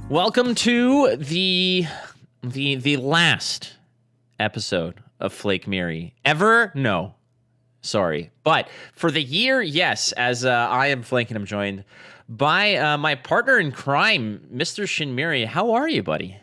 Welcome to the last episode of Flakemiri ever. No, sorry, but for the year, yes. As I am Flake and I'm joined by my partner in crime, Mr. Shinmiri. How are you, buddy?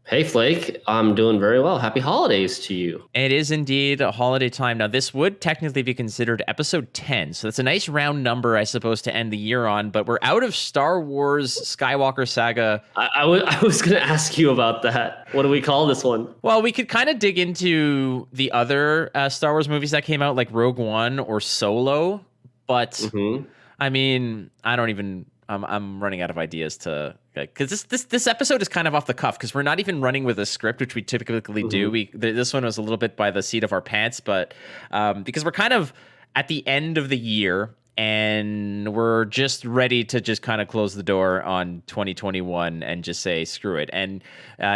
Hey, Flake. I'm doing very well. Happy holidays to you. It is indeed a holiday time. Now, this would technically be considered episode 10, so that's a nice round number, I suppose, to end the year on, but we're out of Star Wars Skywalker Saga. I was going to ask you about that. What do we call this one? Well, we could kind of dig into the other Star Wars movies that came out, like Rogue One or Solo, but I mean, I'm running out of ideas to, because this episode is kind of off the cuff because we're not even running with a script, which we typically do. This one was a little bit by the seat of our pants, but because we're kind of at the end of the year and we're just ready to just kind of close the door on 2021 and just say screw it. And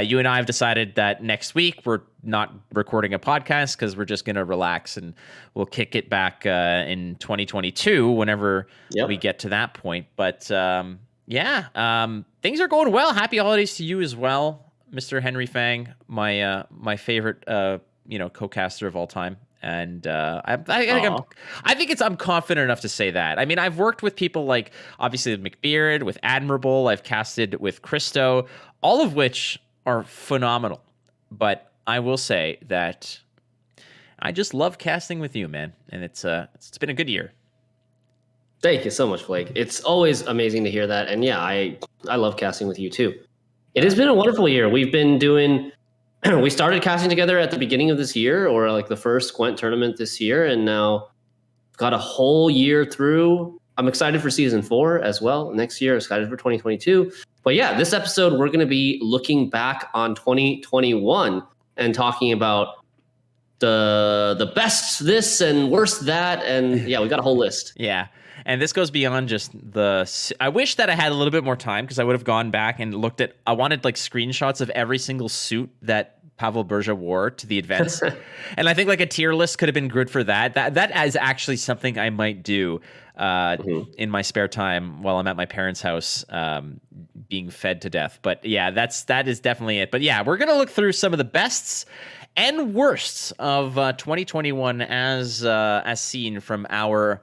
you and I have decided that next week we're not recording a podcast because we're just going to relax and we'll kick it back in 2022 whenever we get to that point. But things are going well. Happy holidays to you as well, Mr. Henry Fang, my favorite co-caster of all time. And I'm confident enough to say that. I mean, I've worked with people like obviously McBeard, with Admirable. I've casted with Christo, all of which are phenomenal. But I will say that I just love casting with you, man. And it's been a good year. Thank you so much, Flake. It's always amazing to hear that. And yeah, I love casting with you too. It has been a wonderful year. We've been doing... We started casting together at the beginning of this year, or like the first Gwent tournament this year, and now got a whole year through. I'm excited for season 4 as well. Next year, excited for 2022. But yeah, this episode, we're going to be looking back on 2021 and talking about the best this and worst that. And yeah, we got a whole list. Yeah. And this goes beyond just I wish that I had a little bit more time because I would have gone back and looked at, I wanted like screenshots of every single suit that Pavel Berja wore to the events. And I think like a tier list could have been good for that. That is actually something I might do in my spare time while I'm at my parents' house being fed to death. But yeah, that is definitely it. But yeah, we're going to look through some of the bests and worsts of 2021 as seen from our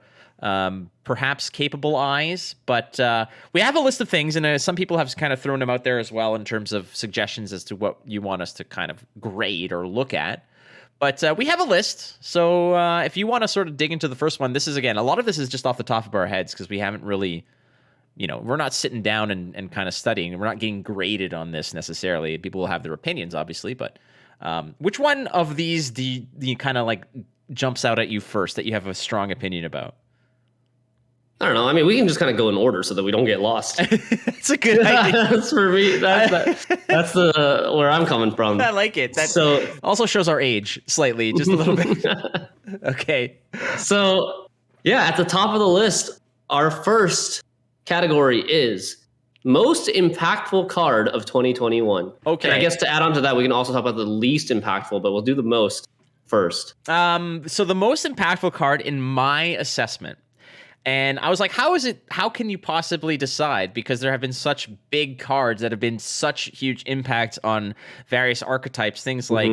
perhaps capable eyes, but we have a list of things, and some people have kind of thrown them out there as well in terms of suggestions as to what you want us to kind of grade or look at. But we have a list, so if you want to sort of dig into the first one, this is, again, a lot of this is just off the top of our heads because we haven't really, we're not sitting down and kind of studying. We're not getting graded on this necessarily. People will have their opinions, obviously, but which one of these do you kind of like jumps out at you first that you have a strong opinion about? I don't know. I mean, we can just kind of go in order so that we don't get lost. It's a good idea. That's for me. That's the where I'm coming from. I like it. That so also shows our age slightly, just a little bit. Okay. So yeah, at the top of the list, our first category is most impactful card of 2021. Okay. And I guess to add on to that, we can also talk about the least impactful, but we'll do the most first. So the most impactful card in my assessment. And I was like, how can you possibly decide? Because there have been such big cards that have been such huge impact on various archetypes, things like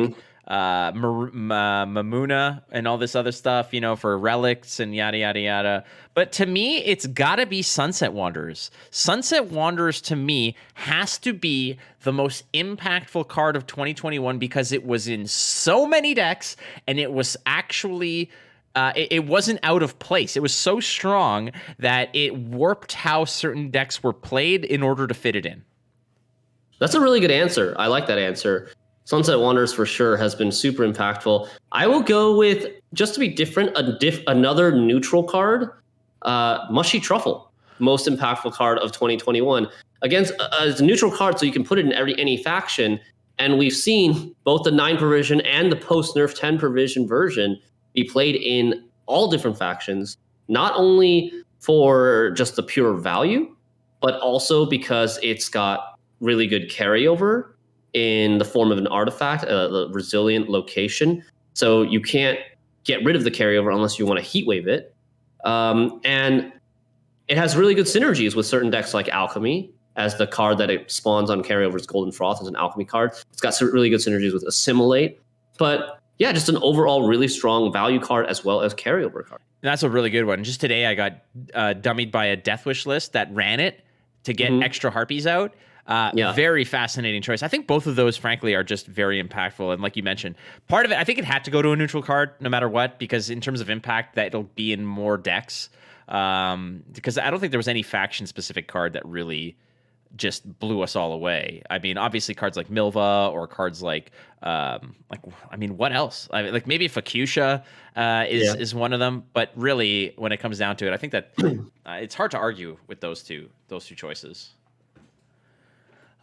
Mamuna and all this other stuff, for relics and yada, yada, yada. But to me, it's got to be Sunset Wanderers. Sunset Wanderers, to me, has to be the most impactful card of 2021 because it was in so many decks and it was actually... It wasn't out of place. It was so strong that it warped how certain decks were played in order to fit it in. That's a really good answer. I like that answer. Sunset Wanderers for sure has been super impactful. I will go with, just to be different, another neutral card, Mushy Truffle, most impactful card of 2021. Against a neutral card, so you can put it in any faction. And we've seen both the 9 provision and the post-nerf 10 provision version be played in all different factions, not only for just the pure value, but also because it's got really good carryover in the form of an artifact, the resilient location. So you can't get rid of the carryover unless you want to heatwave it. And it has really good synergies with certain decks like Alchemy as the card that it spawns on carryover's Golden Froth as an alchemy card. It's got some really good synergies with Assimilate. But yeah, just an overall really strong value card as well as carryover card. That's a really good one. Just today, I got dummied by a Death Wish list that ran it to get extra Harpies out. Very fascinating choice. I think both of those, frankly, are just very impactful. And like you mentioned, part of it, I think it had to go to a neutral card no matter what, because in terms of impact, that it'll be in more decks. Because I don't think there was any faction-specific card that really just blew us all away. I mean, obviously cards like Milva or cards like what else? I mean, like maybe Fuchsia is one of them, but really when it comes down to it, I think that it's hard to argue with those two choices.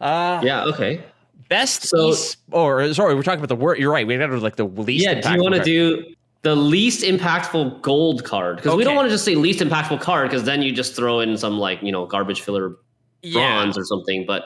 Okay. Best sorry, we're talking about the word. You're right. We got to like the least. Yeah. Do you want to do the least impactful gold card? Because we don't want to just say least impactful card, because then you just throw in some garbage filler bronze or something. But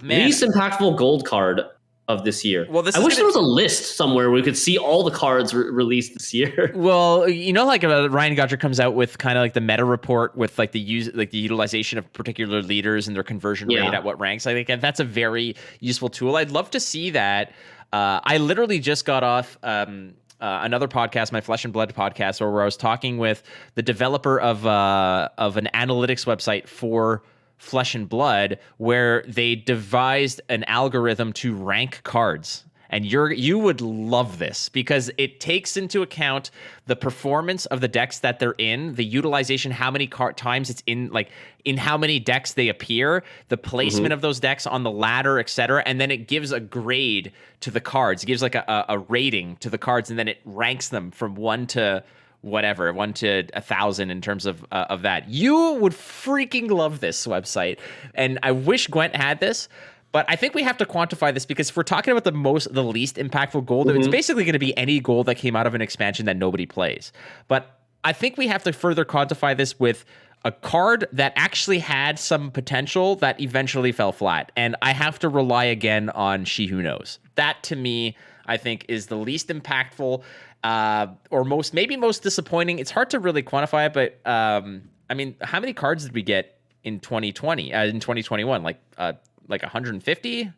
least impactful gold card of this year. Well, I wish there was a list somewhere where we could see all the cards released this year. Well, Ryan Godger comes out with kind of like the meta report with like the utilization of particular leaders and their conversion rate at what ranks. I think that's a very useful tool. I'd love to see that. I literally just got off another podcast, my Flesh and Blood podcast, where I was talking with the developer of an analytics website for Flesh and Blood, where they devised an algorithm to rank cards. And you would love this, because it takes into account the performance of the decks that they're in, the utilization, how many times it's in how many decks they appear, the placement of those decks on the ladder, etc. And then it gives a grade to the cards. It gives like a rating to the cards, and then it ranks them from 1 to 1,000 in terms of that. You would freaking love this website, and I wish Gwent had this. But I think we have to quantify this, because if we're talking about the least impactful gold, it's basically going to be any gold that came out of an expansion that nobody plays. But I think we have to further quantify this with a card that actually had some potential that eventually fell flat. And I have to rely again on She Who Knows. That, to me, I think is the least impactful or most disappointing. It's hard to really quantify it, but I mean, how many cards did we get in 2021? Like 150,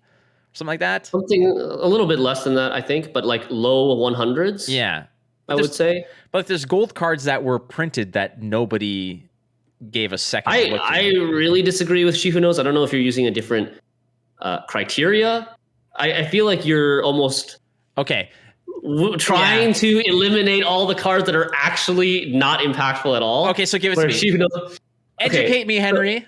something like that. Something a little bit less than that, I think, but like low 100s. Yeah, I would say. But there's gold cards that were printed that nobody gave a second look at. I really disagree with She Who Knows. I don't know if you're using a different criteria. I feel like you're almost trying to eliminate all the cards that are actually not impactful at all. Okay, so give it to me. Educate me, Henry.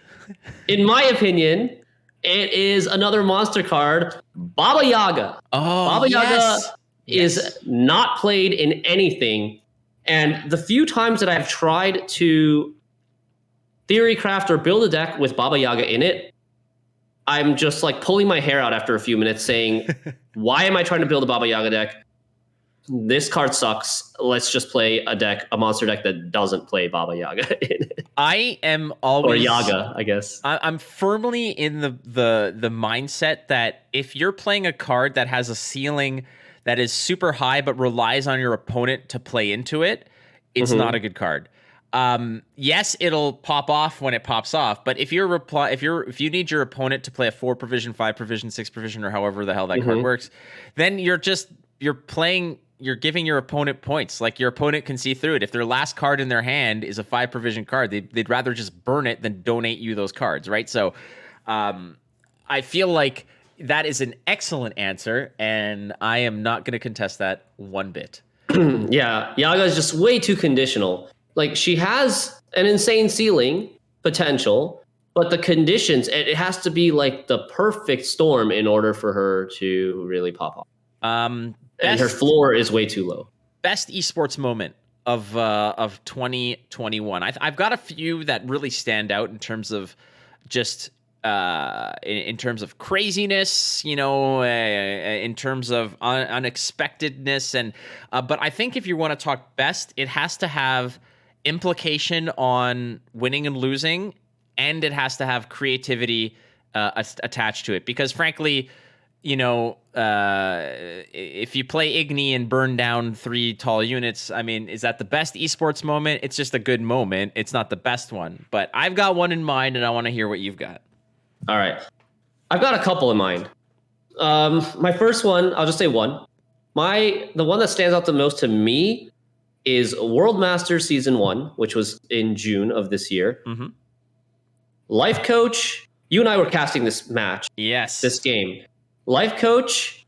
In my opinion, it is another monster card, Baba Yaga. Oh, Baba Yaga is not played in anything. And the few times that I've tried to theory craft or build a deck with Baba Yaga in it, I'm just like pulling my hair out after a few minutes saying, why am I trying to build a Baba Yaga deck? This card sucks. Let's just play a monster deck that doesn't play Baba Yaga in it. I am always, or Yaga, I guess. I'm firmly in the mindset that if you're playing a card that has a ceiling that is super high but relies on your opponent to play into it, it's not a good card. Yes, it'll pop off when it pops off, but if you need your opponent to play a 4 provision, 5 provision, 6 provision, or however the hell that card works, then you're giving your opponent points. Like, your opponent can see through it. If their last card in their hand is a 5 provision card, they'd rather just burn it than donate you those cards, right? So I feel like that is an excellent answer, and I am not going to contest that one bit. Yeah, Yaga is just way too conditional. Like, she has an insane ceiling potential, but the conditions, it has to be like the perfect storm in order for her to really pop off. And her floor is way too low. Best esports moment of 2021. I've got a few that really stand out in terms of just in terms of craziness, in terms of unexpectedness, and but I think if you want to talk best, it has to have implication on winning and losing, and it has to have creativity attached to it, because frankly, if you play Igni and burn down 3 tall units, I mean, is that the best esports moment? It's just a good moment. It's not the best one, but I've got one in mind, and I want to hear what you've got. All right. I've got a couple in mind. My first one, I'll just say one. The one that stands out the most to me is World Masters Season 1, which was in June of this year. Mm-hmm. Life Coach, you and I were casting this match. Yes. This game. Life Coach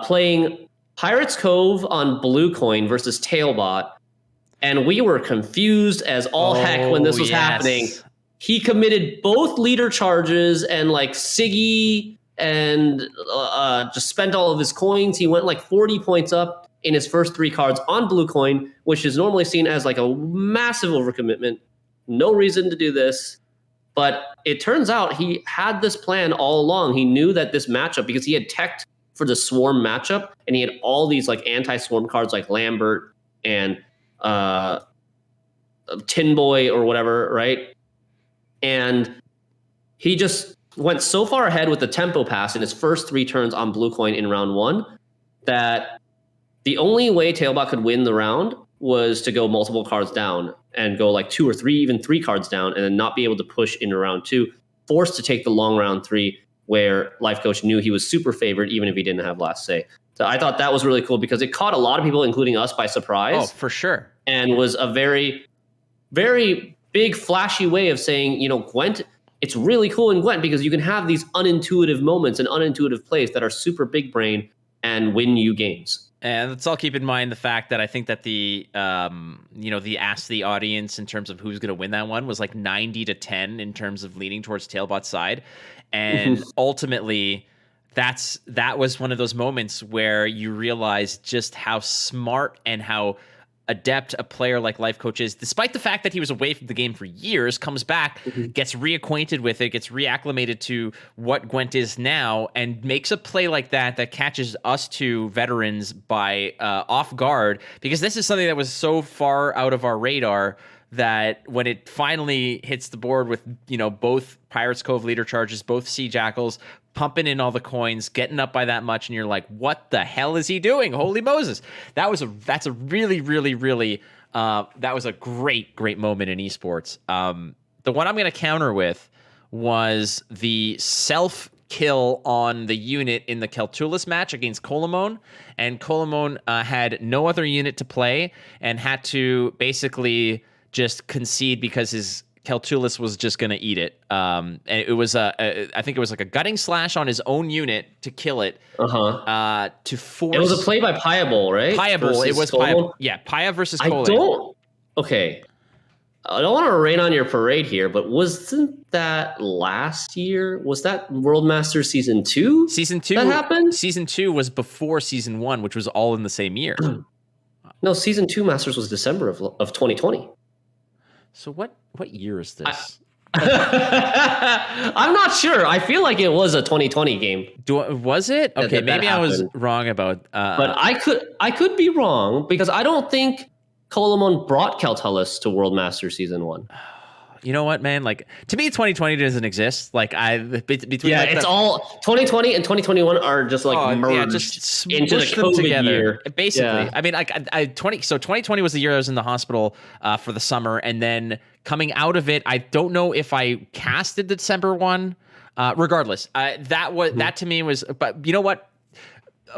playing Pirates Cove on Blue Coin versus Tailbot. And we were confused as all heck when this was happening. He committed both leader charges and like Siggy and just spent all of his coins. He went like 40 points up in his first 3 cards on Blue Coin, which is normally seen as like a massive overcommitment. No reason to do this. But it turns out he had this plan all along. He knew that this matchup, because he had teched for the Swarm matchup, and he had all these like anti-Swarm cards like Lambert and Tin Boy or whatever, right? And he just went so far ahead with the tempo pass in his first 3 turns on Blue Coin in round 1 that the only way Tailbot could win the round was to go multiple cards down and go like 2 or 3, even 3 cards down, and then not be able to push into round 2, forced to take the long round 3 where Life Coach knew he was super favored even if he didn't have last say. So I thought that was really cool because it caught a lot of people, including us, by surprise. Oh, for sure. And was a very, very big, flashy way of saying, you know, Gwent, it's really cool in Gwent because you can have these unintuitive moments and unintuitive plays that are super big brain and win you games. And let's all keep in mind the fact that I think that the ask the audience in terms of who's going to win that one was like 90-10 in terms of leaning towards Tailbot's side. And ultimately, that was one of those moments where you realize just how smart and how adept a player like Life Coach is, despite the fact that he was away from the game for years, comes back, gets reacquainted with it, gets reacclimated to what Gwent is now, and makes a play like that catches us 2 veterans by off guard, because this is something that was so far out of our radar that when it finally hits the board with, you know, both Pirates Cove leader charges, both Sea Jackals, pumping in all the coins, getting up by that much, and you're like, what the hell is he doing? Holy Moses. That's a really, really, really, that was a great moment in esports. The one I'm going to counter with was the self-kill on the unit in the Keltulis match against Colomone, and Colomone had no other unit to play and had to basically just concede because his Keltulis was just going to eat it. And it was I think it was like a gutting slash on his own unit to kill it. To force. It was a play by Piable, right? Piable. It was Piable. Yeah, Paya versus Colomone. Okay. I don't want to rain on your parade here, but wasn't that last year? Was that World Masters Season 2? Season 2 that happened? Season 2 was before Season 1, which was all in the same year. No, Season 2 Masters was December of 2020. So what year is this? I'm not sure. I feel like it was a 2020 game. Was it? Okay, maybe I was wrong about. But I could be wrong because I don't think Colomone brought Keltulis to World Masters Season 1. You know what, man? Like, to me, 2020 doesn't exist. Like, between it's all 2020 and 2021 are just like merged just into the COVID together. year. Basically, yeah. I mean, like, 2020 was the year I was in the hospital for the summer, and then coming out of it, I don't know if I casted the December one. Regardless, that to me was. But you know what?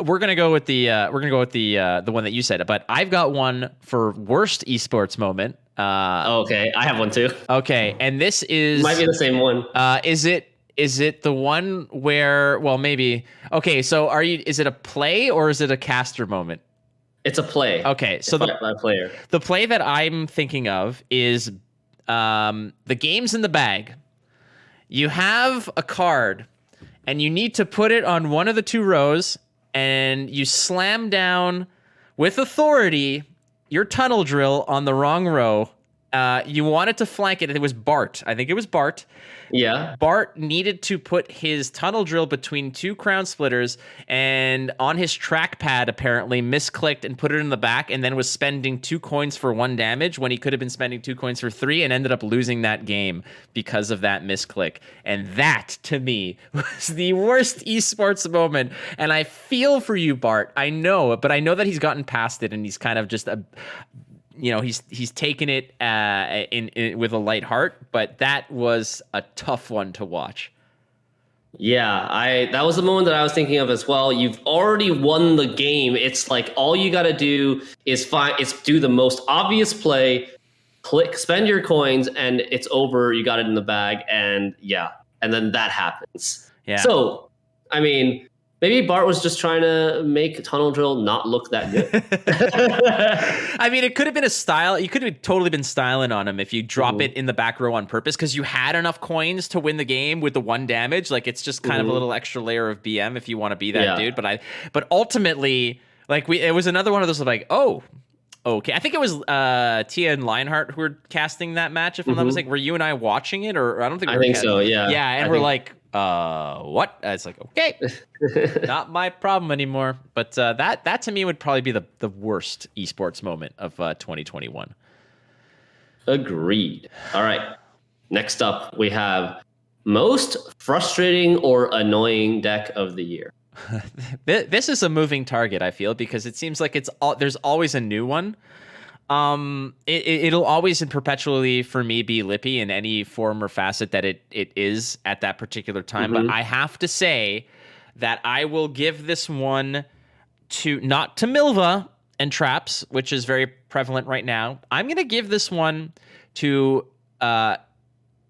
We're gonna go with the one that you said. But I've got one for worst esports moment. Okay, I have one too. Okay, and this might be the same one. Is it the one where? Well, maybe. Okay, so is it a play or is it a caster moment? It's a play. Okay, so by player. The play that I'm thinking of is the game's in the bag. You have a card, and you need to put it on one of the 2 rows, and you slam down with authority your tunnel drill on the wrong row. You wanted to flank it. It was Bart. I think it was Bart. Yeah. Bart needed to put his tunnel drill between 2 crown splitters, and on his trackpad apparently misclicked and put it in the back, and then was spending 2 coins for 1 damage when he could have been spending 2 coins for 3, and ended up losing that game because of that misclick. And that, to me, was the worst esports moment. And I feel for you, Bart. I know, but I know that he's gotten past it, and he's kind of just he's taken it in with a light heart, but that was a tough one to watch. Yeah, that was the moment that I was thinking of as well. You've already won the game. It's like all you got to do is do the most obvious play, spend your coins, and it's over. You got it in the bag, and then that happens. Yeah. So, I mean, maybe Bart was just trying to make Tunnel Drill not look that good. I mean, it could have been a style. You could have totally been styling on him if you drop it in the back row on purpose, because you had enough coins to win the game with the 1 damage. Like, it's just kind of a little extra layer of BM if you want to be that dude. But ultimately, like, it was another one of those like, oh, okay. I think it was Tia and Lionheart who were casting that match. If I'm not mistaken, were you and I watching it, or I don't think. I think so. Yeah. Yeah, and we're like, what? It's like, okay, not my problem anymore. But that to me would probably be the worst esports moment of 2021. Agreed. All right. Next up, we have most frustrating or annoying deck of the year. This is a moving target, I feel, because it seems like there's always a new one. It'll always and perpetually for me be Lippy in any form or facet that it is at that particular time. But I have to say that I will give this one not to Milva and Traps, which is very prevalent right now. I'm going to give this one to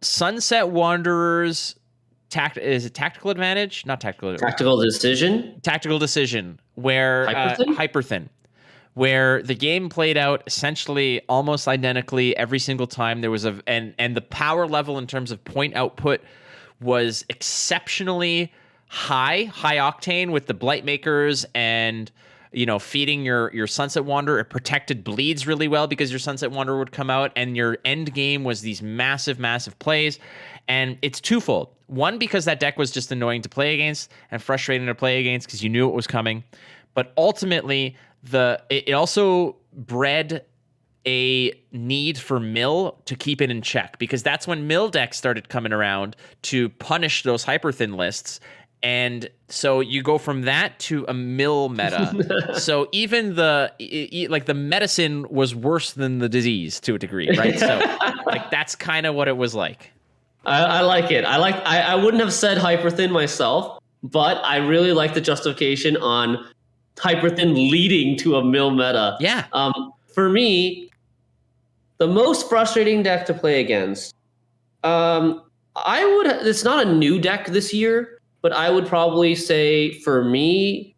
Sunset Wanderers. Is it tactical advantage? Not tactical. Tactical decision. Tactical decision. Where Hyperthin. Where the game played out essentially almost identically every single time. There was and the power level in terms of point output was exceptionally high octane with the Blight Makers and feeding your Sunset Wanderer. It protected bleeds really well because your Sunset Wanderer would come out, and your end game was these massive plays. And it's twofold. One, because that deck was just annoying to play against and frustrating to play against because you knew it was coming. But ultimately, it also bred a need for Mill to keep it in check, because that's when Mill decks started coming around to punish those Hyperthin lists. And so you go from that to a Mill meta. So even the medicine was worse than the disease to a degree, right? So like that's kind of what it was like. I like it. I wouldn't have said Hyperthin myself, but I really like the justification on Hyperthin leading to a Mill meta. Yeah. For me, the most frustrating deck to play against, it's not a new deck this year, but I would probably say for me,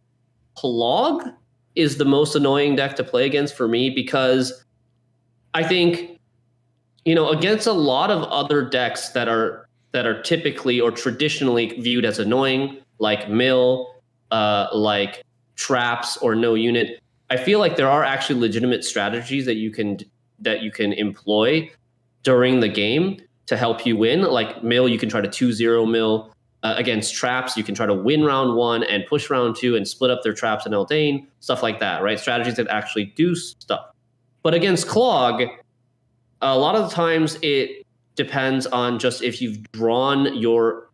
Clog is the most annoying deck to play against for me, because I think, against a lot of other decks that are typically or traditionally viewed as annoying, like Mill, like Traps or No Unit, I feel like there are actually legitimate strategies that you can employ during the game to help you win. Like Mill, you can try to 2-0 Mill. Against Traps, you can try to win round 1 and push round 2 and split up their Traps and Eldain, stuff like that, right? Strategies that actually do stuff. But against Clog, a lot of the times it depends on just if you've drawn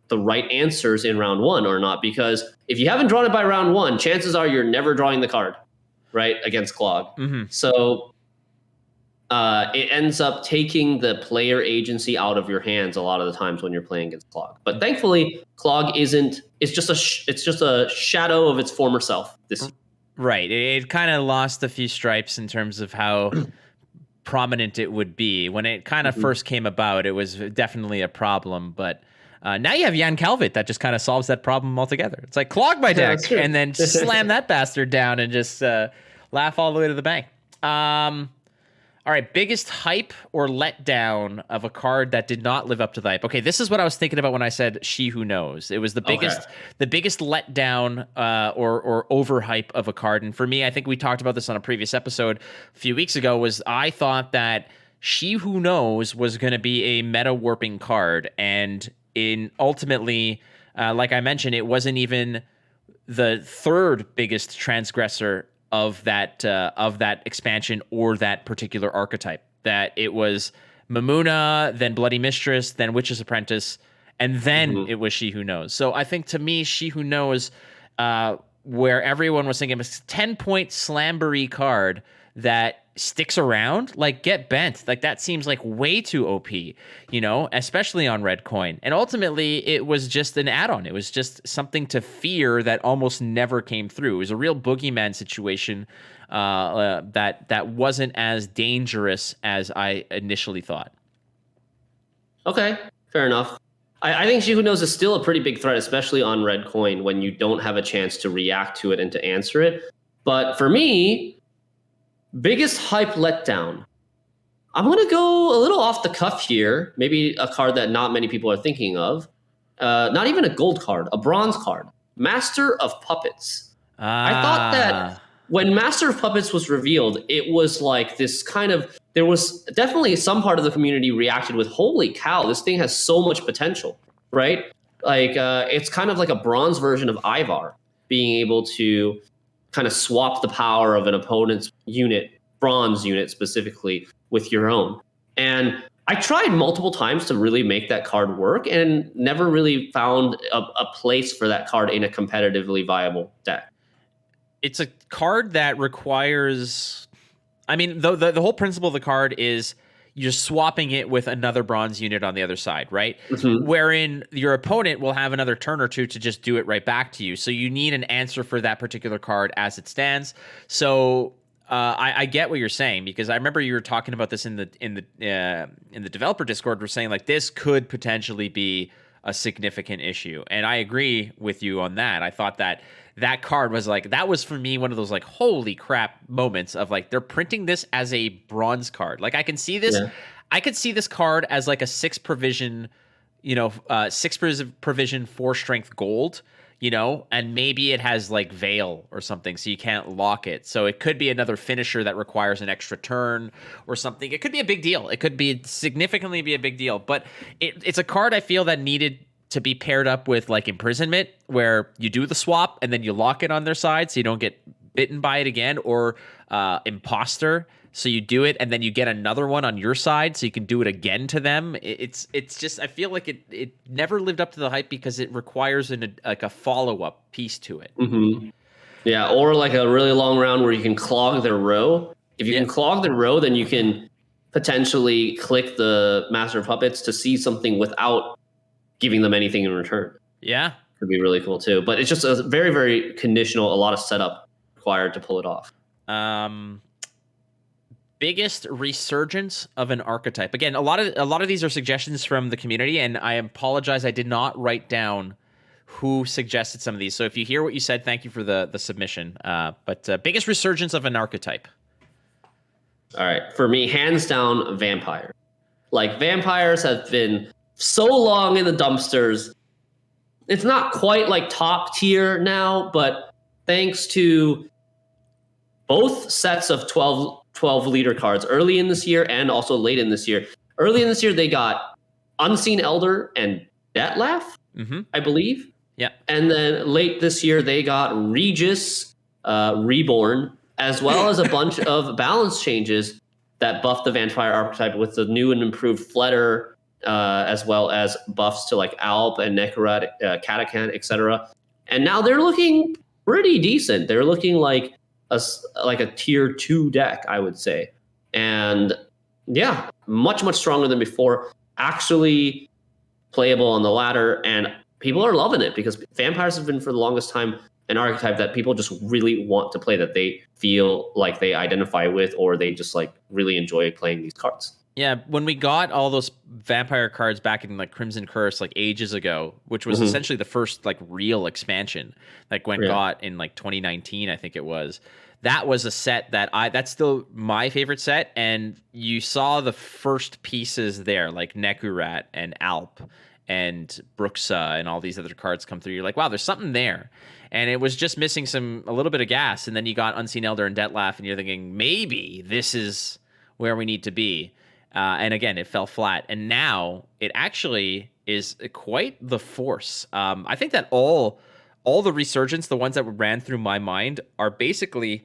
the right answers in round 1 or not. Because if you haven't drawn it by round 1, chances are you're never drawing the card, right? Against Clog. Mm-hmm. So it ends up taking the player agency out of your hands a lot of the times when you're playing against Clog. But thankfully, Clog isn't. It's just a shadow of its former self. Right. It kind of lost a few stripes in terms of how prominent it would be. When it kind of first came about, it was definitely a problem. But now you have Jan Calvit that just kind of solves that problem altogether. It's like clog my deck and then slam that bastard down and just laugh all the way to the bank. All right, biggest hype or letdown of a card that did not live up to the hype. Okay, this is what I was thinking about when I said She Who Knows. It was the biggest letdown or overhype of a card. And for me, I think we talked about this on a previous episode a few weeks ago, was I thought that She Who Knows was going to be a meta warping card. And ultimately, like I mentioned, it wasn't even the third biggest transgressor of that expansion or that particular archetype. That it was Mamuna, then Bloody Mistress, then Witch's Apprentice, and then it was She Who Knows. So I think to me, She Who Knows, where everyone was thinking it was a 10-point slamboree card, that sticks around, like get bent. Like that seems like way too OP, especially on red coin. And ultimately it was just an add-on. It was just something to fear that almost never came through. It was a real boogeyman situation that wasn't as dangerous as I initially thought. Okay, fair enough. I think She Who Knows is still a pretty big threat, especially on red coin when you don't have a chance to react to it and to answer it. But for me, biggest hype letdown. I'm going to go a little off the cuff here. Maybe a card that not many people are thinking of. Not even a gold card, a bronze card. Master of Puppets. I thought that when Master of Puppets was revealed, it was like this kind of... There was definitely some part of the community reacted with, holy cow, this thing has so much potential, right? Like, it's kind of like a bronze version of Ivar, being able to kind of swap the power of an opponent's unit, bronze unit specifically, with your own. And I tried multiple times to really make that card work and never really found a place for that card in a competitively viable deck. It's a card that requires... I mean, the whole principle of the card is you're swapping it with another bronze unit on the other side, right? Mm-hmm. Wherein your opponent will have another turn or two to just do it right back to you. So you need an answer for that particular card as it stands. So I get what you're saying, because I remember you were talking about this in the developer Discord. We're saying like this could potentially be a significant issue, and I agree with you on that. I thought that card was like, that was for me one of those like holy crap moments of like, they're printing this as a bronze card. Like I can see this, I could see this card as like a 6 provision, 6 provision 4 strength gold, and maybe it has like Veil or something, so you can't lock it. So it could be another finisher that requires an extra turn or something. It could be a big deal. It could be significantly be a big deal, but it's a card I feel that needed to be paired up with like Imprisonment, where you do the swap and then you lock it on their side so you don't get bitten by it again, or Imposter, so you do it and then you get another one on your side so you can do it again to them. It's just, I feel like it never lived up to the hype because it requires a follow-up piece to it. Mm-hmm. Yeah, or like a really long round where you can clog their row. If you can clog the row, then you can potentially click the Master of Puppets to see something without giving them anything in return. Yeah. Could be really cool too. But it's just a very, very conditional, a lot of setup required to pull it off. Biggest resurgence of an archetype. Again, a lot of these are suggestions from the community, and I apologize, I did not write down who suggested some of these. So if you hear what you said, thank you for the submission. But biggest resurgence of an archetype. All right. For me, hands down, vampire. Like, vampires have been so long in the dumpsters. It's not quite like top tier now, but thanks to both sets of 12 leader cards early in this year and also late in this year. Early in this year, they got Unseen Elder and Detlef, I believe. Yeah. And then late this year, they got Regis Reborn, as well as a bunch of balance changes that buffed the vampire archetype with the new and improved Fletter, as well as buffs to like Alp and Nekarat, Katakan, etc. And now they're looking pretty decent. They're looking like a tier 2 deck, I would say. And yeah, much, much stronger than before. Actually playable on the ladder, and people are loving it because vampires have been for the longest time an archetype that people just really want to play, that they feel like they identify with, or they just like really enjoy playing these cards. Yeah, when we got all those vampire cards back in like Crimson Curse like ages ago, which was essentially the first like real expansion that Gwent got in like 2019, I think it was. That was a set that that's still my favorite set, and you saw the first pieces there, like Nekurat and Alp and Bruxa and all these other cards come through. You're like, wow, there's something there. And it was just missing a little bit of gas, and then you got Unseen Elder and Detlef, and you're thinking, maybe this is where we need to be. And again, it fell flat. And now it actually is quite the force. I think that all the resurgence, the ones that ran through my mind, are basically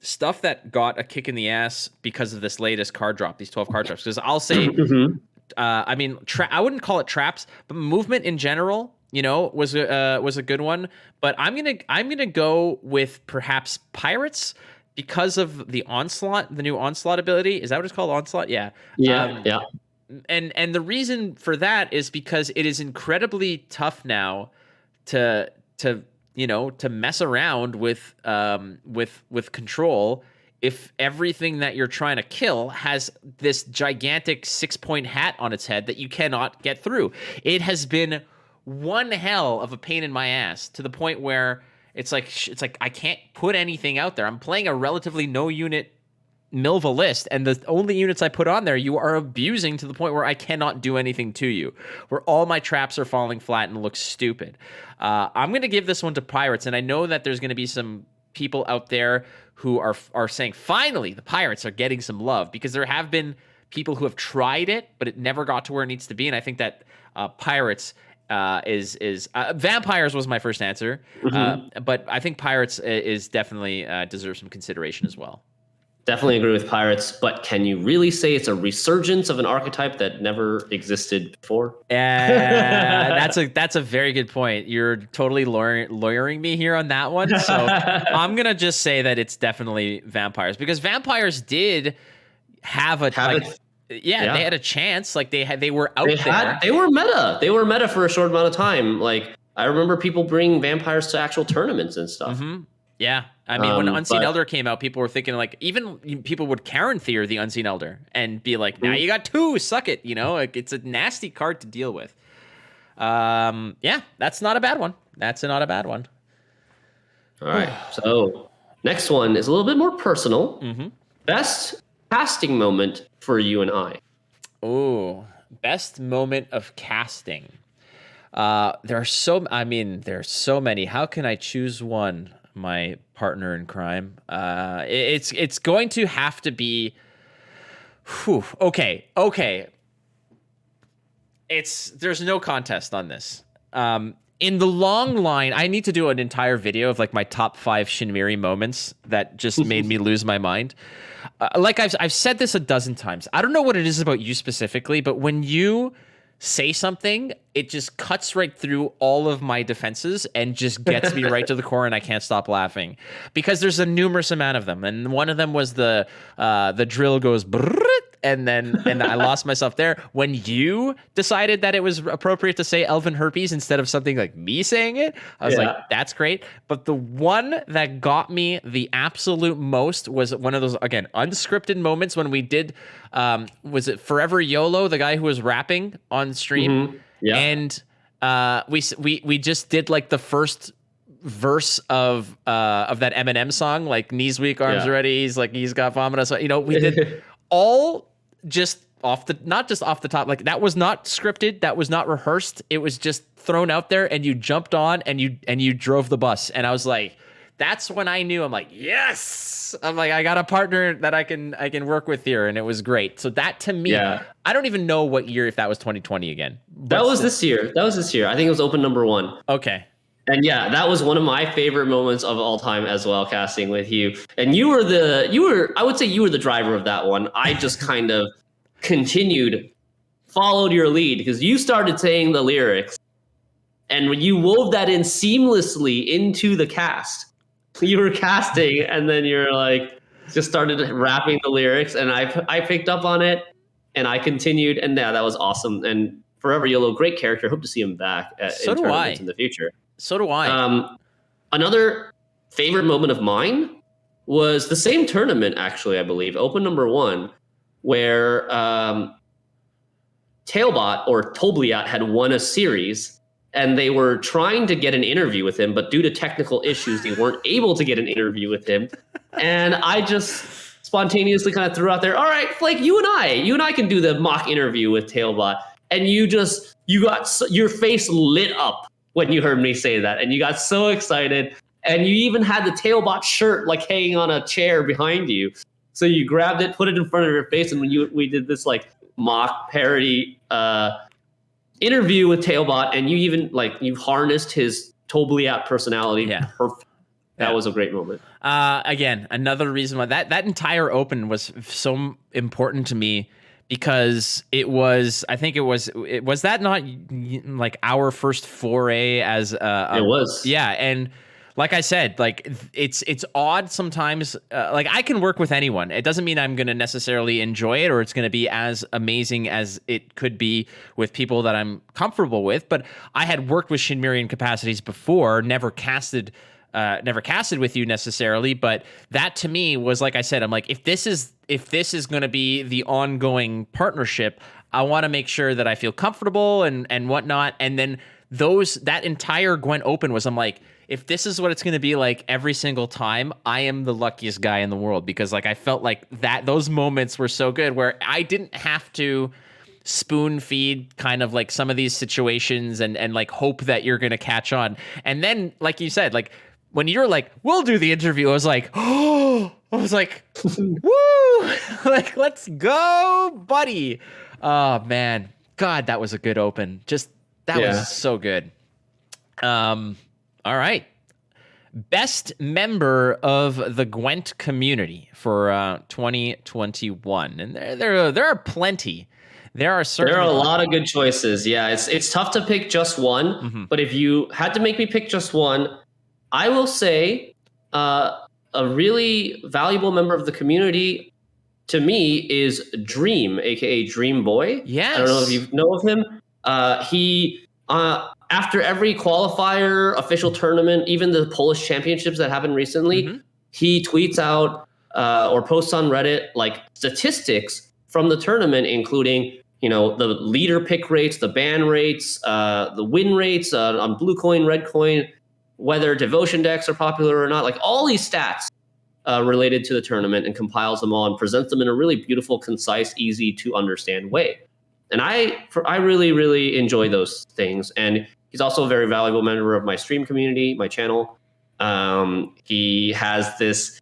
stuff that got a kick in the ass because of this latest card drop, these 12 card drops. Because I'll say, I mean, I wouldn't call it traps, but movement in general, was a good one. But I'm gonna go with perhaps pirates, because of the onslaught, the new onslaught ability. Is that what it's called? Onslaught? Yeah. Yeah. And the reason for that is because it is incredibly tough now to to mess around with control if everything that you're trying to kill has this gigantic 6-point hat on its head that you cannot get through. It has been one hell of a pain in my ass, to the point where it's like I can't put anything out there. I'm playing a relatively no unit Milva list, and the only units I put on there you are abusing to the point where I cannot do anything to you, where all my traps are falling flat and look stupid. I'm going to give this one to Pirates, and I know that there's going to be some people out there who are saying, finally, the Pirates are getting some love, because there have been people who have tried it, but it never got to where it needs to be, and I think that Pirates is Vampires was my first answer, but I think Pirates is definitely deserves some consideration as well. Definitely agree with Pirates, but can you really say it's a resurgence of an archetype that never existed before? That's a very good point. You're totally lawyering me here on that one. So I'm gonna just say that it's definitely Vampires, because Vampires did have they had a chance. Like they were out there. They were meta. They were meta for a short amount of time. Like I remember people bringing Vampires to actual tournaments and stuff. Mm-hmm. Yeah, I mean, when Unseen Elder came out, people were thinking, like, even people would Karen Theer the Unseen Elder and be like, now you got 2, suck it, like, it's a nasty card to deal with. Yeah, that's not a bad one. All right, so next one is a little bit more personal. Best casting moment for you and I. Oh, best moment of casting. There's so many. How can I choose one? My partner in crime. It's going to have to be. Okay. There's no contest on this. In the long line, I need to do an entire video of like my top 5 Shinmiri moments that just made me lose my mind. Like I've said this a dozen times. I don't know what it is about you specifically, but when you say something, it just cuts right through all of my defenses and just gets me right to the core, and I can't stop laughing because there's a numerous amount of them. And one of them was the drill goes brrrt, and I lost myself there when you decided that it was appropriate to say elven herpes instead of something like me saying it. I was like, that's great. But the one that got me the absolute most was one of those, again, unscripted moments when we did, was it Forever YOLO, the guy who was rapping on stream? Yeah. And we just did like the first verse of that Eminem song, like knees weak, arms ready. He's got vomit. So, we did all just not just off the top. Like that was not scripted. That was not rehearsed. It was just thrown out there, and you jumped on and you drove the bus. And I was like, that's when I knew. I'm like, yes. I'm like, I got a partner that I can work with here, and it was great. So that to me, I don't even know what year, if that was 2020 again. That was this year. I think it was open number 1. Okay. And yeah, that was one of my favorite moments of all time as well, casting with you. And I would say you were the driver of that one. I just kind of followed your lead because you started saying the lyrics, and when you wove that in seamlessly into the cast, you were casting, and then you're like, just started rapping the lyrics, and I picked up on it, and I continued, and yeah, that was awesome. And Forever YOLO, great character. Hope to see him back in tournaments in the future. So do I. Another favorite moment of mine was the same tournament, actually, I believe, open number 1, where Tailbot or Tobliat had won a series, and they were trying to get an interview with him, but due to technical issues, they weren't able to get an interview with him. And I just spontaneously kind of threw out there, all right, Flake, you and I can do the mock interview with Tailbot. And you got your face lit up when you heard me say that, and you got so excited, and you even had the Tailbot shirt like hanging on a chair behind you. So you grabbed it, put it in front of your face, and when we did this like mock parody interview with Tailbot, and you even you harnessed his Tobliat personality. Yeah. Perfect. That was a great moment. Again, another reason why that entire open was so important to me. Because was that not like our first foray as it was. Yeah, and like I said, like it's odd sometimes. Like I can work with anyone. It doesn't mean I'm going to necessarily enjoy it or it's going to be as amazing as it could be with people that I'm comfortable with. But I had worked with Shinmiri in capacities before, never casted with you necessarily. But that to me was, like I said, I'm like, if this is going to be the ongoing partnership, I want to make sure that I feel comfortable and whatnot. And then that entire Gwent Open was, I'm like, if this is what it's going to be like every single time, I am the luckiest guy in the world, because like I felt like those moments were so good where I didn't have to spoon feed kind of like some of these situations and like hope that you're going to catch on. And then, like you said, like when you're like, we'll do the interview, I was like, oh, I was like, woo, like, let's go, buddy. Oh man, God, that was a good open. That was so good. All right. Best member of the Gwent community for 2021. And there are plenty. There are a lot of good choices. Yeah, it's tough to pick just one, but if you had to make me pick just one, I will say a really valuable member of the community to me is Dream, aka Dream Boy. Yes. I don't know if you know of him. He after every qualifier, official tournament, even the Polish championships that happened recently, he tweets out or posts on Reddit like statistics from the tournament, including the leader pick rates, the ban rates, the win rates on blue coin, red coin, whether devotion decks are popular or not, like all these stats related to the tournament, and compiles them all and presents them in a really beautiful, concise, easy to understand way. And I really, really enjoy those things. And he's also a very valuable member of my stream community, my channel. He has this,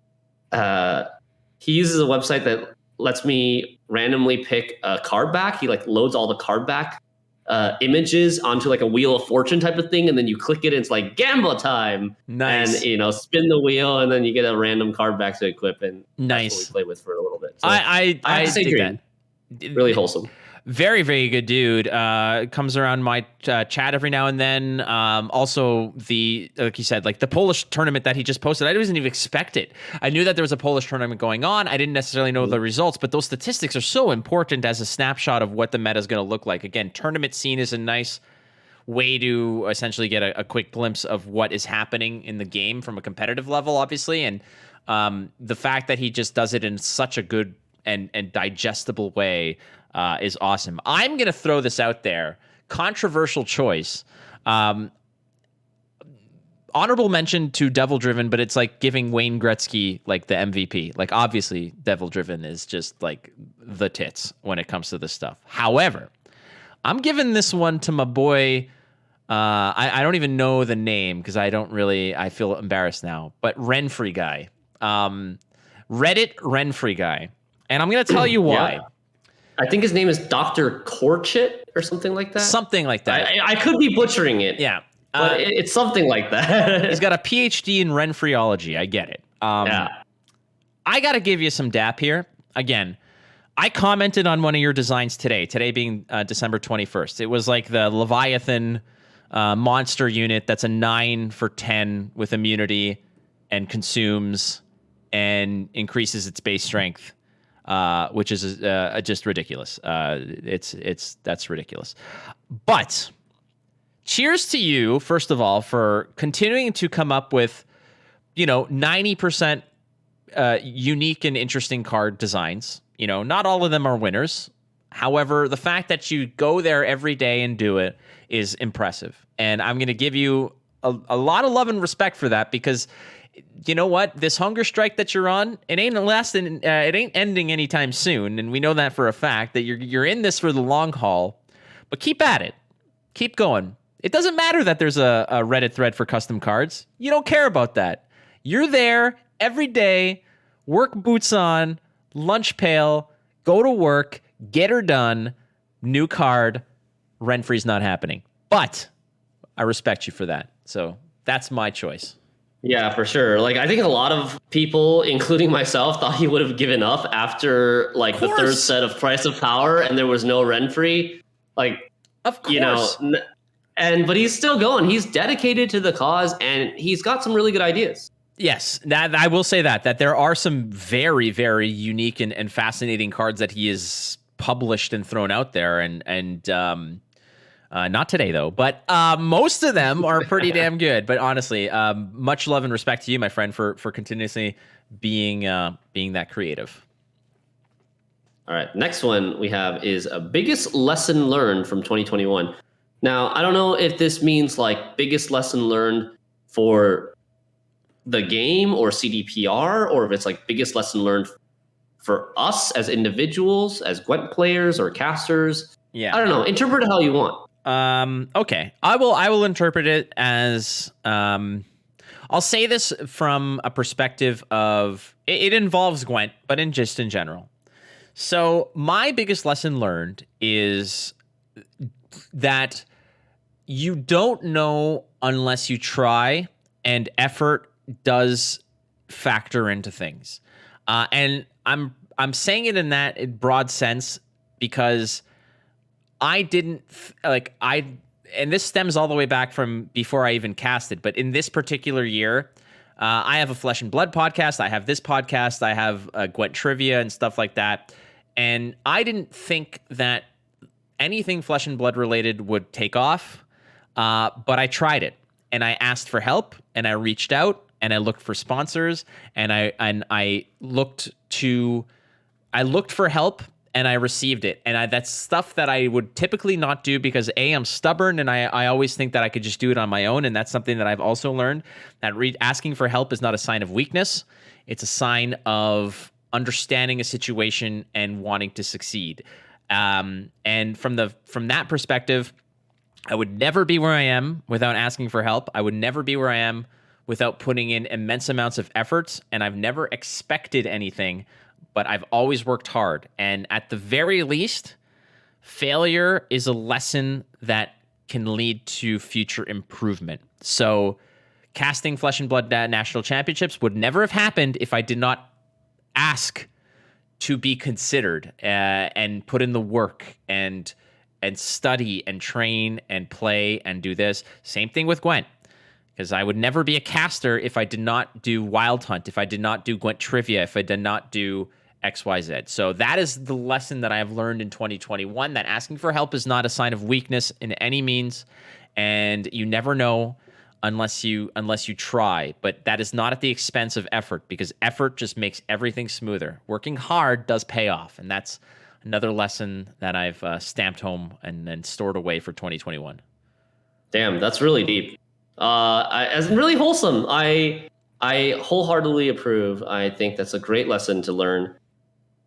he uses a website that lets me randomly pick a card back. He like loads all the card back images onto like a Wheel of Fortune type of thing. And then you click it and it's like gamble time. Nice. And, spin the wheel and then you get a random card back to equip. And nice. That's what we play with for a little bit. So I say Dream. Really wholesome. Very, very good dude. Comes around my chat every now and then. Also, like you said, like the Polish tournament that he just posted, I didn't even expect it. I knew that there was a Polish tournament going on. I didn't necessarily know the results, but those statistics are so important as a snapshot of what the meta is going to look like. Again, tournament scene is a nice way to essentially get a quick glimpse of what is happening in the game from a competitive level, obviously. And the fact that he just does it in such a good and digestible way is awesome. I'm going to throw this out there. Controversial choice. Honorable mention to Devil Driven, but it's like giving Wayne Gretzky like the MVP. Like obviously Devil Driven is just like the tits when it comes to this stuff. However, I'm giving this one to my boy. I don't even know the name because I feel embarrassed now, but Renfree guy. Reddit Renfree guy. And I'm going to tell you why. Yeah. I think his name is Dr. Korchit or something like that. Something like that. I could be butchering it. Yeah. But it's something like that. He's got a PhD in Renfreeology. I get it. Yeah. I got to give you some dap here. Again, I commented on one of your designs today being December 21st. It was like the Leviathan monster unit that's a 9 for 10 with immunity and consumes and increases its base strength. Which is just ridiculous. That's ridiculous. But cheers to you, first of all, for continuing to come up with, 90% unique and interesting card designs. Not all of them are winners. However, the fact that you go there every day and do it is impressive. And I'm going to give you a lot of love and respect for that, because you know what? This hunger strike that you're on, it ain't ending anytime soon, and we know that for a fact that you're in this for the long haul. But keep at it, keep going. It doesn't matter that there's a Reddit thread for custom cards. You don't care about that. You're there every day, work boots on, lunch pail, go to work, get her done. New card, Renfree's not happening, but I respect you for that. So that's my choice. Yeah, for sure. Like, I think a lot of people, including myself, thought he would have given up after like the third set of Price of Power and there was no Renfree. Like, of course. But he's still going. He's dedicated to the cause, and he's got some really good ideas. Yes, that I will say that there are some very, very unique and fascinating cards that he has published and thrown out there, and not today though, but most of them are pretty damn good. But honestly, much love and respect to you, my friend, for continuously being that creative. All right, next one we have is a biggest lesson learned from 2021. Now, I don't know if this means like biggest lesson learned for the game or CDPR, or if it's like biggest lesson learned for us as individuals, as Gwent players or casters. Yeah, I don't know. Interpret it how you want. Okay, I will interpret it as I'll say this from a perspective of it involves Gwent, but in general. So my biggest lesson learned is that you don't know unless you try, and effort does factor into things. And I'm saying it in that broad sense because I didn't and this stems all the way back from before I even casted, but in this particular year, I have a Flesh and Blood podcast. I have this podcast. I have Gwent trivia and stuff like that. And I didn't think that anything Flesh and Blood related would take off, but I tried it. And I asked for help, and I reached out, and I looked for sponsors, and I looked for help, and I received it. And that's stuff that I would typically not do because I'm stubborn, and I always think that I could just do it on my own. And that's something that I've also learned, that asking for help is not a sign of weakness. It's a sign of understanding a situation and wanting to succeed. And from that perspective, I would never be where I am without asking for help. I would never be where I am without putting in immense amounts of effort. And I've never expected anything, but I've always worked hard. And at the very least, failure is a lesson that can lead to future improvement. So casting Flesh and Blood National Championships would never have happened if I did not ask to be considered and put in the work and study and train and play and do this. Same thing with Gwent, because I would never be a caster if I did not do Wild Hunt, if I did not do Gwent trivia, if I did not do XYZ. So that is the lesson that I have learned in 2021, that asking for help is not a sign of weakness in any means, and you never know unless you try. But that is not at the expense of effort, because effort just makes everything smoother. Working hard does pay off, and that's another lesson that I've stamped home and stored away for 2021. Damn, that's really deep. As really wholesome. I wholeheartedly approve. I think that's a great lesson to learn.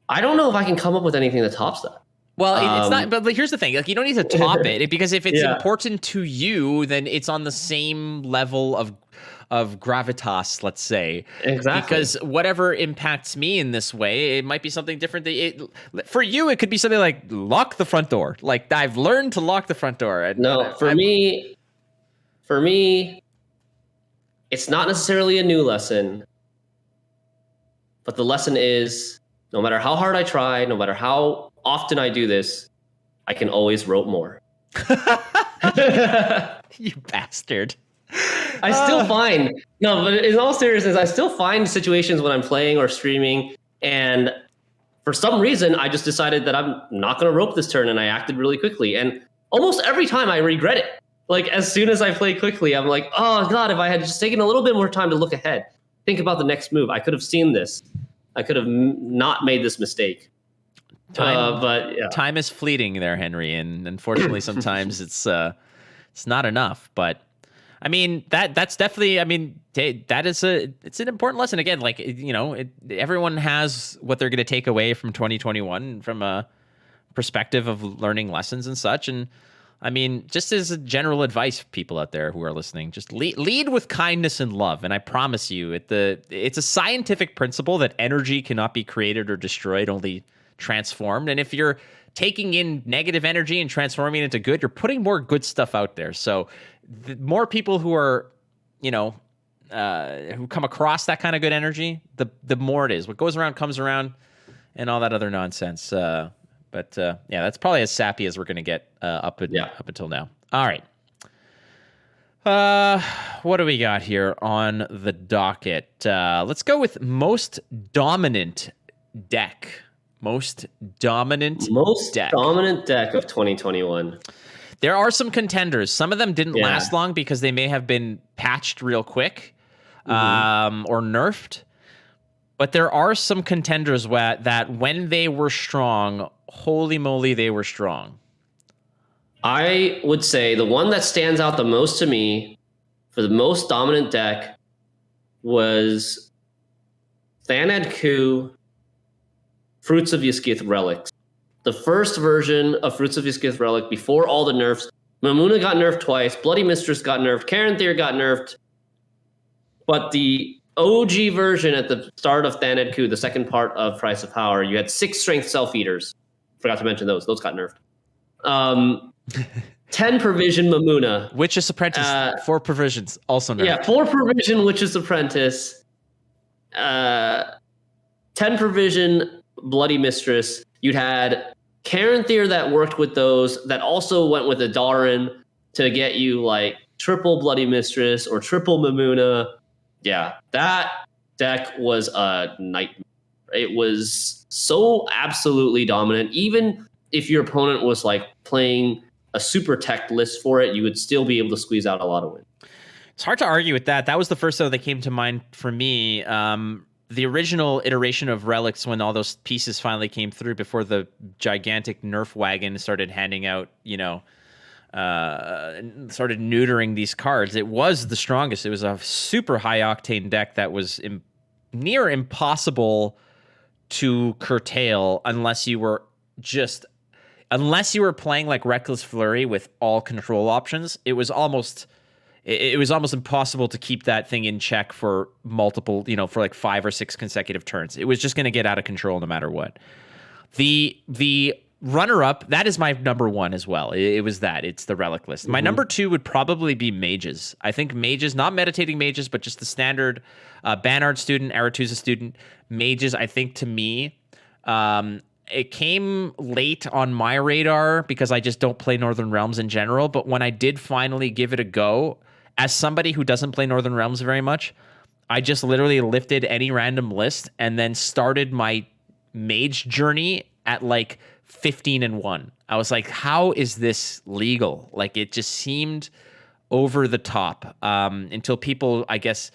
I don't know if I can come up with anything that tops that. Well, it's not. But here's the thing: like, you don't need to top it, because if it's important to you, then it's on the same level of gravitas, let's say. Exactly. Because whatever impacts me in this way, it might be something different. For you, it could be something like lock the front door. Like, I've learned to lock the front door. For me, it's not necessarily a new lesson, but the lesson is, no matter how hard I try, no matter how often I do this, I can always rope more. You bastard. I still find, no, but in all seriousness, I still find situations when I'm playing or streaming, and for some reason, I just decided that I'm not going to rope this turn, and I acted really quickly. And almost every time I regret it. Like, as soon as I play quickly, I'm like, oh God, if I had just taken a little bit more time to look ahead, think about the next move, I could have seen this. I could have not made this mistake. Time is fleeting there, Henry, and unfortunately, sometimes it's not enough. But I mean, that's definitely. I mean, it's an important lesson. Again, like, everyone has what they're going to take away from 2021 from a perspective of learning lessons and such. And I mean, just as a general advice, people out there who are listening, just lead with kindness and love. And I promise you, it's a scientific principle that energy cannot be created or destroyed, only transformed. And if you're taking in negative energy and transforming it into good, you're putting more good stuff out there. So the more people who are, who come across that kind of good energy, the more it is. What goes around comes around, and all that other nonsense. But that's probably as sappy as we're going to get up until now. All right. What do we got here on the docket? Let's go with most dominant deck. Most dominant deck of 2021. There are some contenders. Some of them didn't last long because they may have been patched real quick, or nerfed. But there are some contenders that when they were strong, holy moly, they were strong. I would say the one that stands out the most to me for the most dominant deck was Thanad Ku Fruits of Yskith Relics. The first version of Fruits of Yskith Relic before all the nerfs. Mamuna got nerfed twice, Bloody Mistress got nerfed, Karanthir got nerfed. But the OG version at the start of Thanad Ku, the second part of Price of Power, you had 6 Strength Self-Eaters. Forgot to mention those. Those got nerfed. 10 Provision Mamuna. Witch's Apprentice, 4 Provisions, also nerfed. Yeah, 4 Provision Witch's Apprentice. 10 Provision Bloody Mistress. You'd had Karanthir that worked with those, that also went with Adarin to get you like triple Bloody Mistress or triple Mamuna. Yeah, that deck was a nightmare. It was so absolutely dominant. Even if your opponent was like playing a super tech list for it, you would still be able to squeeze out a lot of wins. It's hard to argue with that. That was the first though that came to mind for me. The original iteration of Relics, when all those pieces finally came through before the gigantic nerf wagon started handing out, started neutering these cards, it was the strongest. It was a super high octane deck that was near impossible to curtail unless you were playing like Reckless Flurry with all control options. It was almost impossible to keep that thing in check for multiple, for like 5 or 6 consecutive turns. It was just going to get out of control no matter what. The runner-up, that is my number 1 as well. It was that. It's the Relic list. My number 2 would probably be Mages. I think Mages, not Meditating Mages, but just the standard Banard student, Aretuza student. Mages, I think to me, it came late on my radar because I just don't play Northern Realms in general. But when I did finally give it a go, as somebody who doesn't play Northern Realms very much, I just literally lifted any random list and then started my mage journey at like 15-1. I was like, how is this legal? Like, it just seemed over the top until people, I guess,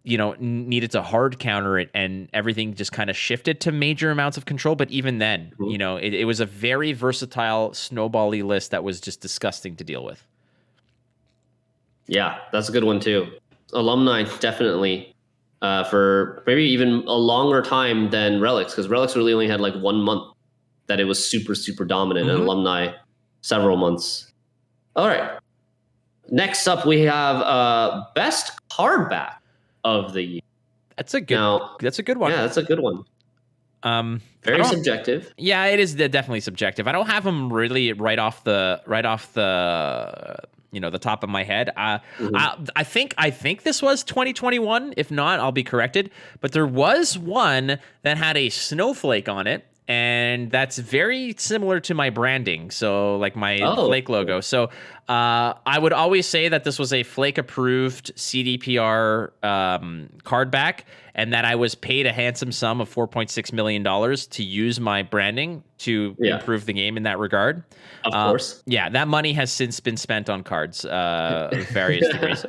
needed to hard counter it and everything just kind of shifted to major amounts of control. But even then, it was a very versatile snowball-y list that was just disgusting to deal with. Yeah, that's a good one too. Alumni, definitely, for maybe even a longer time than Relics, because Relics really only had like 1 month that it was super, super dominant, and Alumni several months. All right. Next up, we have best card back of the year. That's a good one. Yeah, that's a good one. Very subjective. Yeah, it is definitely subjective. I don't have them really right off the the top of my head. I think this was 2021. If not, I'll be corrected. But there was one that had a snowflake on it, and that's very similar to my branding. So like my Flake logo. So I would always say that this was a Flake approved CDPR card back, and that I was paid a handsome sum of $4.6 million to use my branding to improve the game in that regard. Of course. Yeah, that money has since been spent on cards of various degrees.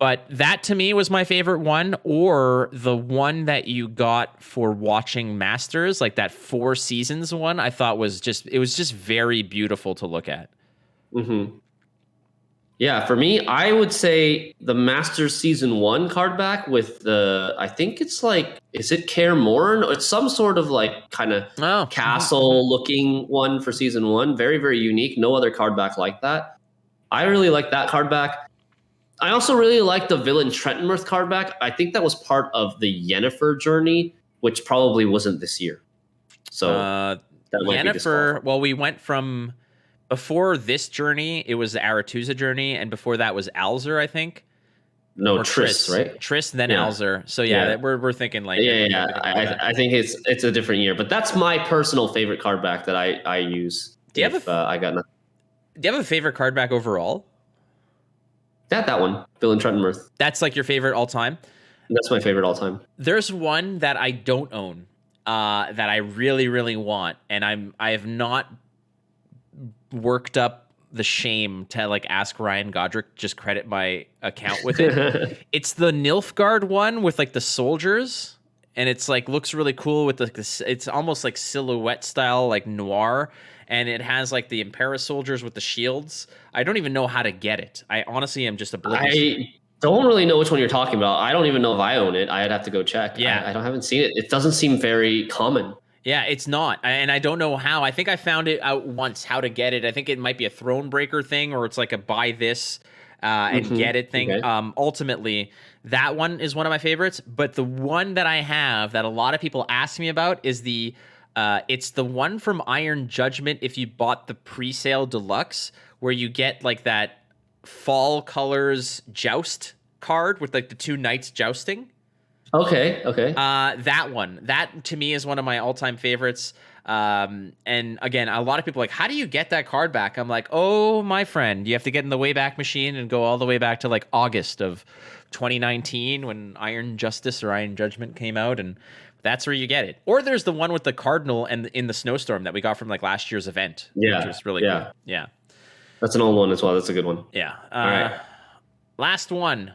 But that to me was my favorite one, or the one that you got for watching Masters, like that 4 seasons one. I thought was just very beautiful to look at. Mm-hmm. Yeah, for me, I would say the Masters Season 1 card back with the, I think it's like, is it Kaer Morn? It's some sort of like kind of castle looking one for Season 1. Very, very unique. No other card back like that. I really like that card back. I also really like the Villain Trentonmirth card back. I think that was part of the Yennefer journey, which probably wasn't this year. So that might Yennefer, well, we went from... Before this journey, it was the Aretuza journey, and before that was Alzur, I think. No, Triss, right? Triss, then Alzur. So we're thinking like I think it's a different year, but that's my personal favorite card back that I use. Do you have a favorite card back overall? That one, Bill and Truttenworth. That's like your favorite all time? That's my favorite all time. There's one that I don't own that I really, really want, and I have not worked up the shame to like ask Ryan Godric just credit my account with it. It's the Nilfgaard one with like the soldiers, and it's like looks really cool with like this. It's almost like silhouette style, like noir, and it has like the Impera soldiers with the shields. I don't even know how to get it. I honestly am just oblivious. I don't really know which one you're talking about. I don't even know if I own it. I'd have to go check. Yeah. I haven't seen it. It doesn't seem very common. Yeah, it's not. And I don't know how. I think I found it out once how to get it. I think it might be a Thronebreaker thing, or it's like a buy this and get it thing. Okay. Ultimately, that one is one of my favorites. But the one that I have that a lot of people ask me about is it's the one from Iron Judgment if you bought the pre-sale deluxe, where you get like that fall colors joust card with like the two knights jousting. Okay. That one. That to me is one of my all-time favorites. And again, a lot of people are like, how do you get that card back? I'm like, oh, my friend, you have to get in the Wayback Machine and go all the way back to like August of 2019 when Iron Justice or Iron Judgment came out, and that's where you get it. Or there's the one with the Cardinal and in the Snowstorm that we got from like last year's event, which was really cool. Yeah. That's an old one as well. That's a good one. Yeah. All right. Last one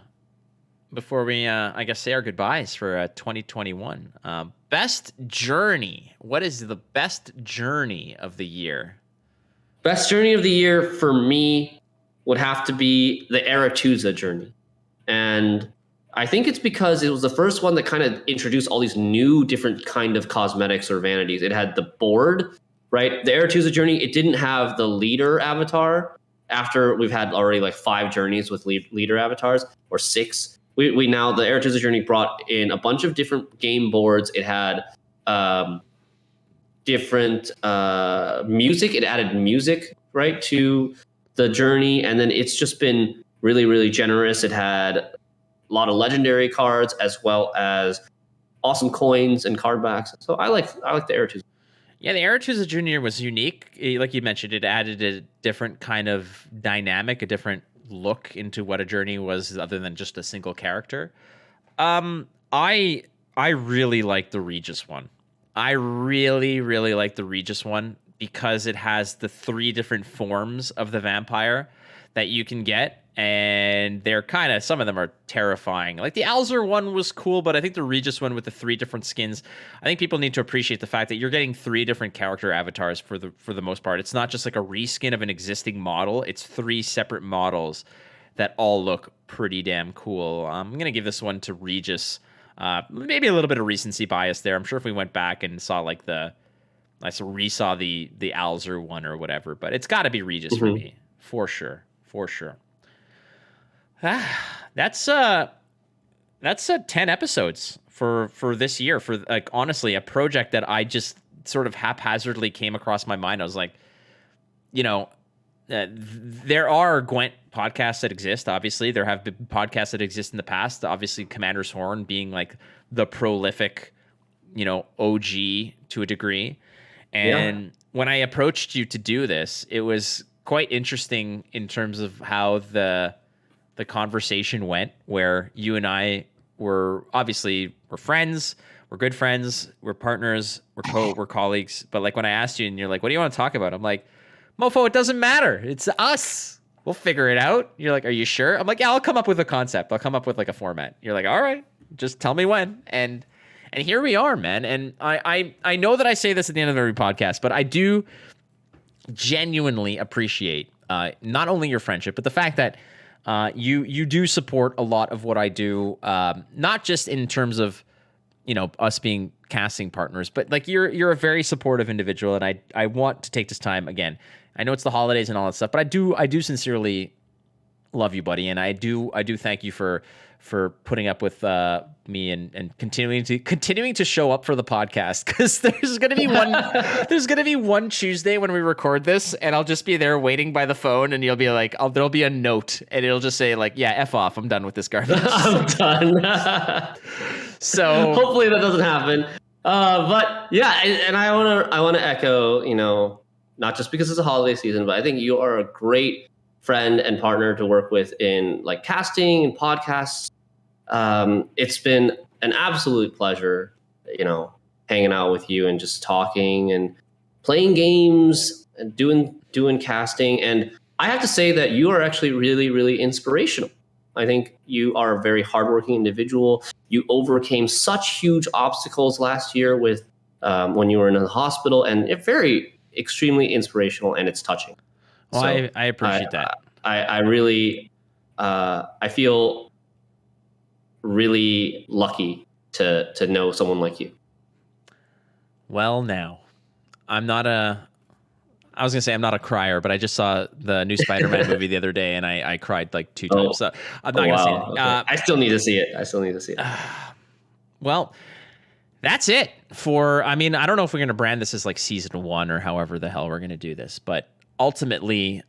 before we, I guess, say our goodbyes for 2021. Best journey. What is the best journey of the year? Best journey of the year for me would have to be the Aretuza journey. And I think it's because it was the first one that kind of introduced all these new different kind of cosmetics or vanities. It had the board, right? The Aretuza journey, it didn't have the leader avatar. After we've had already like 5 journeys with leader avatars, or 6. We now, the Aretuza journey brought in a bunch of different game boards. It had different music. It added music, right, to the journey. And then it's just been really, really generous. It had a lot of legendary cards as well as awesome coins and card backs. So I like the Aretuza. Yeah, the Aretuza Junior was unique. Like you mentioned, it added a different kind of dynamic, a different look into what a journey was other than just a single character. I really like the Regis one. I really, really like the Regis one because it has the 3 different forms of the vampire that you can get, and they're kind of, some of them are terrifying. Like the Alzur one was cool, but I think the Regis one with the 3 different skins, I think people need to appreciate the fact that you're getting 3 different character avatars for the most part. It's not just like a reskin of an existing model. It's 3 separate models that all look pretty damn cool. I'm going to give this one to Regis. Maybe a little bit of recency bias there. I'm sure if we went back and saw like resaw the Alzur one or whatever, but it's got to be Regis for me, for sure. That's 10 episodes for this year, for like honestly a project that I just sort of haphazardly came across my mind. I was like, there are Gwent podcasts that exist. Obviously, there have been podcasts that exist in the past. Obviously, Commander's Horn being like the prolific, OG to a degree. And when I approached you to do this, it was quite interesting in terms of how the conversation went, where you and I were friends, we're good friends, we're partners, we're colleagues. But like when I asked you and you're like, what do you want to talk about? I'm like, mofo, it doesn't matter. It's us. We'll figure it out. You're like, are you sure? I'm like, yeah, I'll come up with a concept. I'll come up with like a format. You're like, all right, just tell me when. And here we are, man. And I know that I say this at the end of every podcast, but I do genuinely appreciate not only your friendship, but the fact that you do support a lot of what I do, not just in terms of us being casting partners, but like you're a very supportive individual, and I want to take this time again. I know it's the holidays and all that stuff, but I do sincerely love you, buddy, and I do thank you for putting up with me and continuing to show up for the podcast, because there's gonna be one Tuesday when we record this, and I'll just be there waiting by the phone, and you'll be like, there'll be a note, and it'll just say like, yeah, F off, I'm done with this garbage. I'm done. So hopefully that doesn't happen. But yeah, and I wanna echo, not just because it's a holiday season, but I think you are a great friend and partner to work with in like casting and podcasts. It's been an absolute pleasure, hanging out with you and just talking and playing games and doing casting. And I have to say that you are actually really, really inspirational. I think you are a very hardworking individual. You overcame such huge obstacles last year with when you were in the hospital, and it's very extremely inspirational, and it's touching. Well, so I appreciate that. I really, I feel really lucky to know someone like you. Well, now, I'm not a crier, but I just saw the new Spider-Man movie the other day, and I cried like 2 times. So I'm not going to say it. Okay. I still need to see it. Well, that's it for, I don't know if we're going to brand this as like season 1 or however the hell we're going to do this, but ultimately,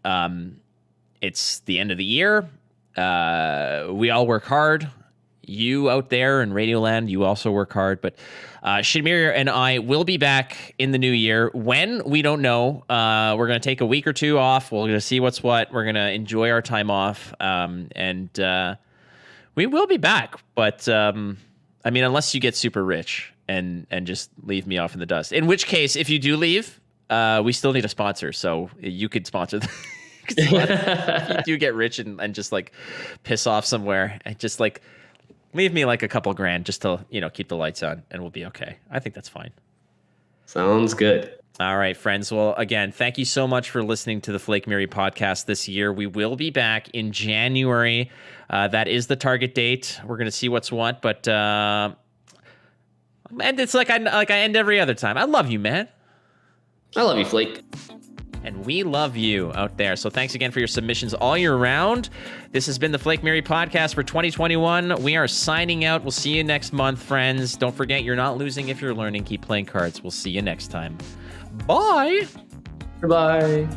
it's the end of the year. We all work hard. You out there in Radioland, you also work hard, but Shinmiri and I will be back in the new year. When? We don't know. We're going to take a week or 2 off. We're going to see what's what. We're going to enjoy our time off, and we will be back. But, unless you get super rich and just leave me off in the dust. In which case, if you do leave, we still need a sponsor, so you could sponsor if you do get rich and just, like, piss off somewhere and just, like, leave me like a couple grand just to, keep the lights on, and we'll be okay. I think that's fine. Sounds good. All right, friends. Well, again, thank you so much for listening to the Flakemiri podcast this year. We will be back in January. That is the target date. We're going to see what's what, but and it's like I end every other time. I love you, man. I love you, Flake. And we love you out there. So thanks again for your submissions all year round. This has been the Flakemiri podcast for 2021. We are signing out. We'll see you next month, friends. Don't forget, you're not losing if you're learning. Keep playing cards. We'll see you next time. Bye. Goodbye.